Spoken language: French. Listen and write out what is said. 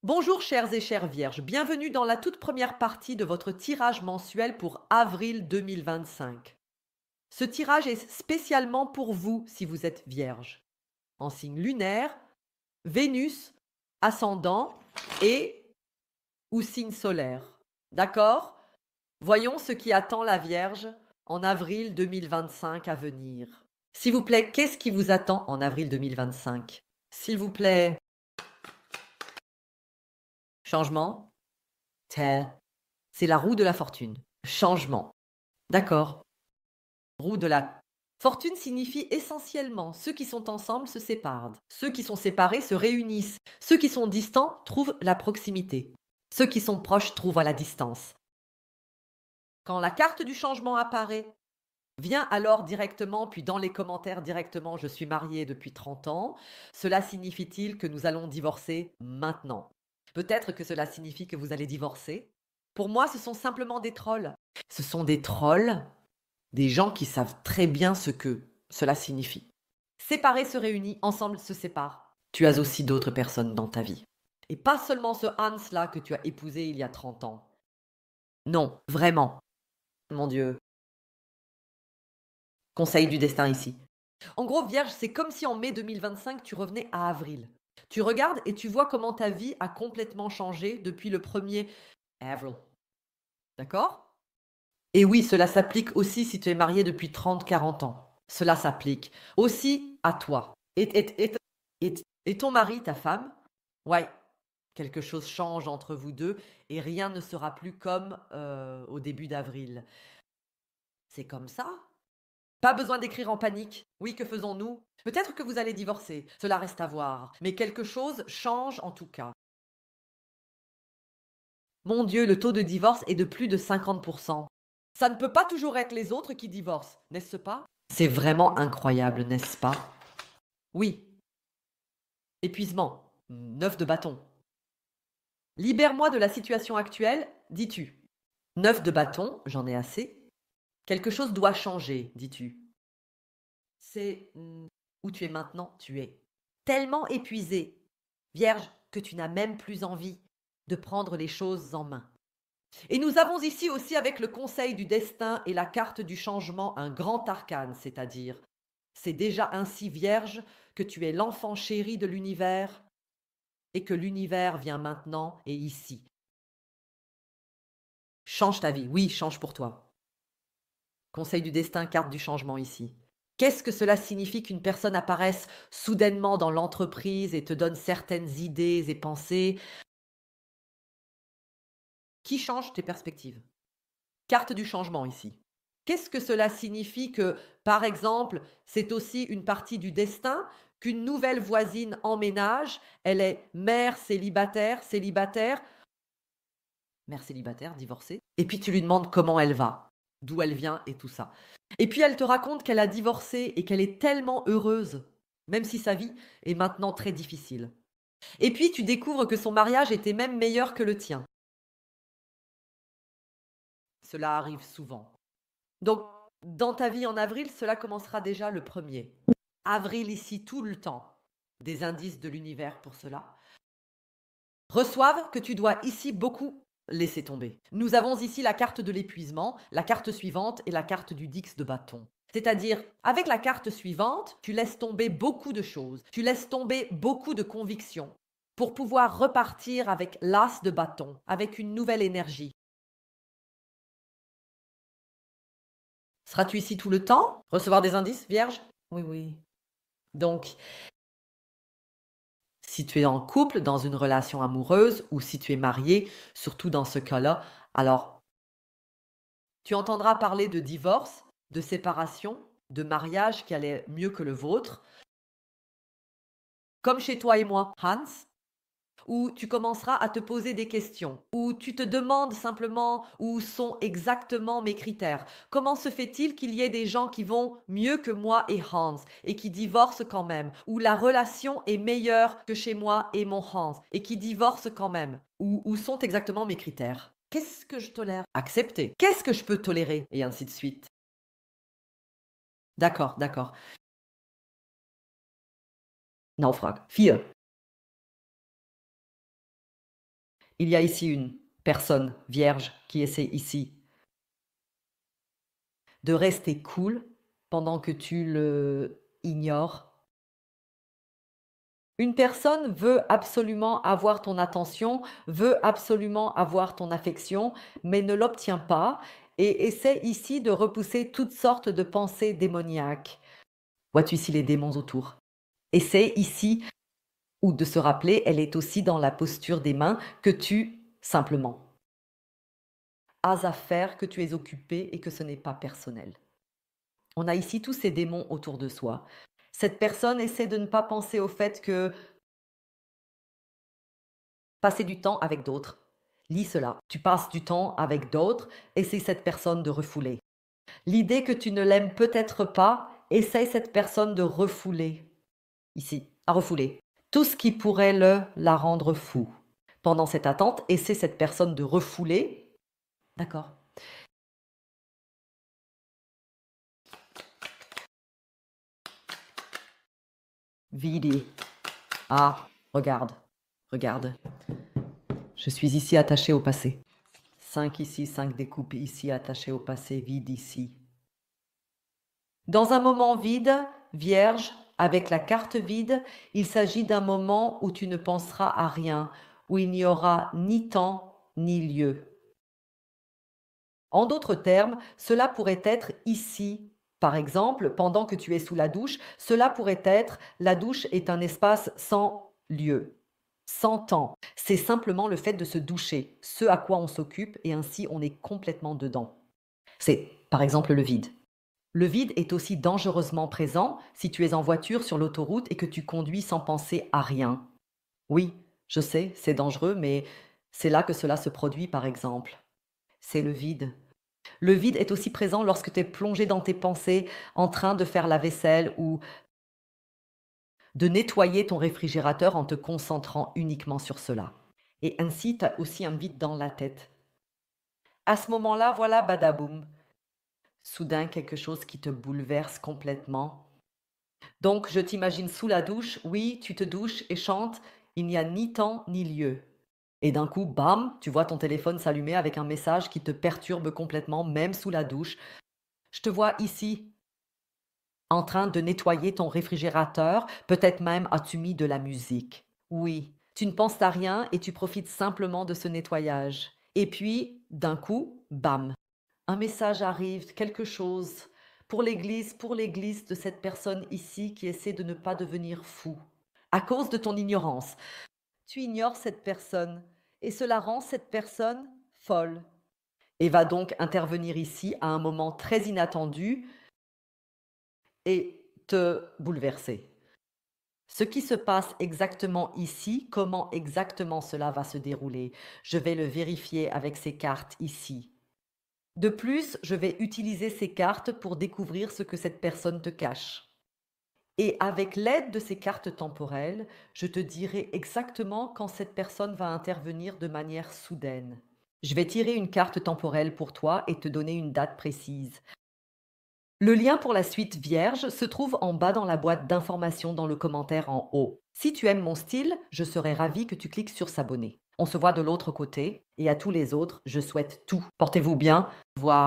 Bonjour chers et chères vierges, bienvenue dans la toute première partie de votre tirage mensuel pour avril 2025. Ce tirage est spécialement pour vous si vous êtes vierge. En signe lunaire, Vénus, ascendant et ou signe solaire. D'accord? Voyons ce qui attend la Vierge en avril 2025 à venir. S'il vous plaît, qu'est-ce qui vous attend en avril 2025? S'il vous plaît, changement? C'est la roue de la fortune. Changement. D'accord. Roue de la fortune signifie essentiellement ceux qui sont ensemble se séparent. Ceux qui sont séparés se réunissent. Ceux qui sont distants trouvent la proximité. Ceux qui sont proches trouvent à la distance. Quand la carte du changement apparaît, viens alors directement, puis dans les commentaires directement, je suis mariée depuis 30 ans. Cela signifie-t-il que nous allons divorcer maintenant? Peut-être que cela signifie que vous allez divorcer. Pour moi, ce sont simplement des trolls. Ce sont des trolls, des gens qui savent très bien ce que cela signifie. Séparés se réunissent, ensemble se séparent. Tu as aussi d'autres personnes dans ta vie. Et pas seulement ce Hans-là que tu as épousé il y a 30 ans. Non, vraiment. Mon Dieu. Conseil du destin ici. En gros, Vierge, c'est comme si en mai 2025, tu revenais à avril. Tu regardes et tu vois comment ta vie a complètement changé depuis le 1er avril. D'accord? Et oui, cela s'applique aussi si tu es marié depuis 30, 40 ans. Cela s'applique aussi à toi. Et ton mari, ta femme, ouais, quelque chose change entre vous deux et rien ne sera plus comme au début d'avril. C'est comme ça. Pas besoin d'écrire en panique. Oui, que faisons-nous? Peut-être que vous allez divorcer, cela reste à voir. Mais quelque chose change en tout cas. Mon Dieu, le taux de divorce est de plus de 50%. Ça ne peut pas toujours être les autres qui divorcent, n'est-ce pas? C'est vraiment incroyable, n'est-ce pas? Oui. Épuisement. 9 de bâton. Libère-moi de la situation actuelle, dis-tu. 9 de bâton, j'en ai assez. Quelque chose doit changer, dis-tu. C'est où tu es maintenant, tu es tellement épuisé, vierge, que tu n'as même plus envie de prendre les choses en main. Et nous avons ici aussi avec le conseil du destin et la carte du changement un grand arcane, c'est-à-dire, c'est déjà ainsi, vierge, que tu es l'enfant chéri de l'univers et que l'univers vient maintenant et ici. Change ta vie, oui, change pour toi. Conseil du destin, carte du changement ici. Qu'est-ce que cela signifie qu'une personne apparaisse soudainement dans l'entreprise et te donne certaines idées et pensées qui changent tes perspectives? Carte du changement ici. Qu'est-ce que cela signifie que, par exemple, c'est aussi une partie du destin qu'une nouvelle voisine emménage, elle est mère célibataire, mère célibataire, divorcée, et puis tu lui demandes comment elle va, d'où elle vient et tout ça. Et puis elle te raconte qu'elle a divorcé et qu'elle est tellement heureuse, même si sa vie est maintenant très difficile. Et puis tu découvres que son mariage était même meilleur que le tien. Cela arrive souvent. Donc, dans ta vie en avril, cela commencera déjà le 1er. Avril ici tout le temps. Des indices de l'univers pour cela. Reçoivent que tu dois ici beaucoup laisser tomber. Nous avons ici la carte de l'épuisement, la carte suivante et la carte du Dix de bâton. C'est-à-dire, avec la carte suivante, tu laisses tomber beaucoup de choses, tu laisses tomber beaucoup de convictions pour pouvoir repartir avec l'as de bâton, avec une nouvelle énergie. Seras-tu ici tout le temps? Recevoir des indices, vierge? Oui, oui. Donc, si tu es en couple, dans une relation amoureuse ou si tu es marié, surtout dans ce cas-là, alors tu entendras parler de divorce, de séparation, de mariage qui allait mieux que le vôtre, comme chez toi et moi, Hans, où tu commenceras à te poser des questions, où tu te demandes simplement où sont exactement mes critères. Comment se fait-il qu'il y ait des gens qui vont mieux que moi et Hans et qui divorcent quand même, où la relation est meilleure que chez moi et mon Hans et qui divorcent quand même? Où sont exactement mes critères? Qu'est-ce que je tolère? Accepter. Qu'est-ce que je peux tolérer? Et ainsi de suite. D'accord, d'accord. Naufrag. 4. Il y a ici une personne vierge qui essaie ici de rester cool pendant que tu le ignores. Une personne veut absolument avoir ton attention, veut absolument avoir ton affection, mais ne l'obtient pas et essaie ici de repousser toutes sortes de pensées démoniaques. Vois-tu ici les démons autour? Essaie ici ou de se rappeler, elle est aussi dans la posture des mains que tu, simplement, as à faire, que tu es occupé et que ce n'est pas personnel. On a ici tous ces démons autour de soi. Cette personne essaie de ne pas penser au fait que passer du temps avec d'autres. Lis cela. Tu passes du temps avec d'autres, essaie cette personne de refouler. L'idée que tu ne l'aimes peut-être pas, essaie cette personne de refouler. Ici, à refouler. Tout ce qui pourrait la rendre fou. Pendant cette attente, essaie cette personne de refouler. D'accord. Vidi. Ah, regarde. Regarde. Je suis ici attaché au passé. 5 ici, 5 découpes ici, attachées au passé, vide ici. Dans un moment vide, vierge, avec la carte vide, il s'agit d'un moment où tu ne penseras à rien, où il n'y aura ni temps ni lieu. En d'autres termes, cela pourrait être ici. Par exemple, pendant que tu es sous la douche, cela pourrait être la douche est un espace sans lieu, sans temps. C'est simplement le fait de se doucher, ce à quoi on s'occupe, et ainsi on est complètement dedans. C'est par exemple le vide. Le vide est aussi dangereusement présent si tu es en voiture sur l'autoroute et que tu conduis sans penser à rien. Oui, je sais, c'est dangereux, mais c'est là que cela se produit par exemple. C'est le vide. Le vide est aussi présent lorsque tu es plongé dans tes pensées, en train de faire la vaisselle ou de nettoyer ton réfrigérateur en te concentrant uniquement sur cela. Et ainsi, tu as aussi un vide dans la tête. À ce moment-là, voilà, badaboum. Soudain, quelque chose qui te bouleverse complètement. Donc, je t'imagine sous la douche, oui, tu te douches et chantes, il n'y a ni temps ni lieu. Et d'un coup, bam, tu vois ton téléphone s'allumer avec un message qui te perturbe complètement, même sous la douche. Je te vois ici, en train de nettoyer ton réfrigérateur, peut-être même as-tu mis de la musique. Oui, tu ne penses à rien et tu profites simplement de ce nettoyage. Et puis, d'un coup, bam, un message arrive, quelque chose pour l'église de cette personne ici qui essaie de ne pas devenir fou. À cause de ton ignorance, tu ignores cette personne et cela rend cette personne folle. Et va donc intervenir ici à un moment très inattendu et te bouleverser. Ce qui se passe exactement ici, comment exactement cela va se dérouler, je vais le vérifier avec ces cartes ici. De plus, je vais utiliser ces cartes pour découvrir ce que cette personne te cache. Et avec l'aide de ces cartes temporelles, je te dirai exactement quand cette personne va intervenir de manière soudaine. Je vais tirer une carte temporelle pour toi et te donner une date précise. Le lien pour la suite vierge se trouve en bas dans la boîte d'informations dans le commentaire en haut. Si tu aimes mon style, je serais ravie que tu cliques sur s'abonner. On se voit de l'autre côté et à tous les autres, je souhaite tout. Portez-vous bien. Au revoir.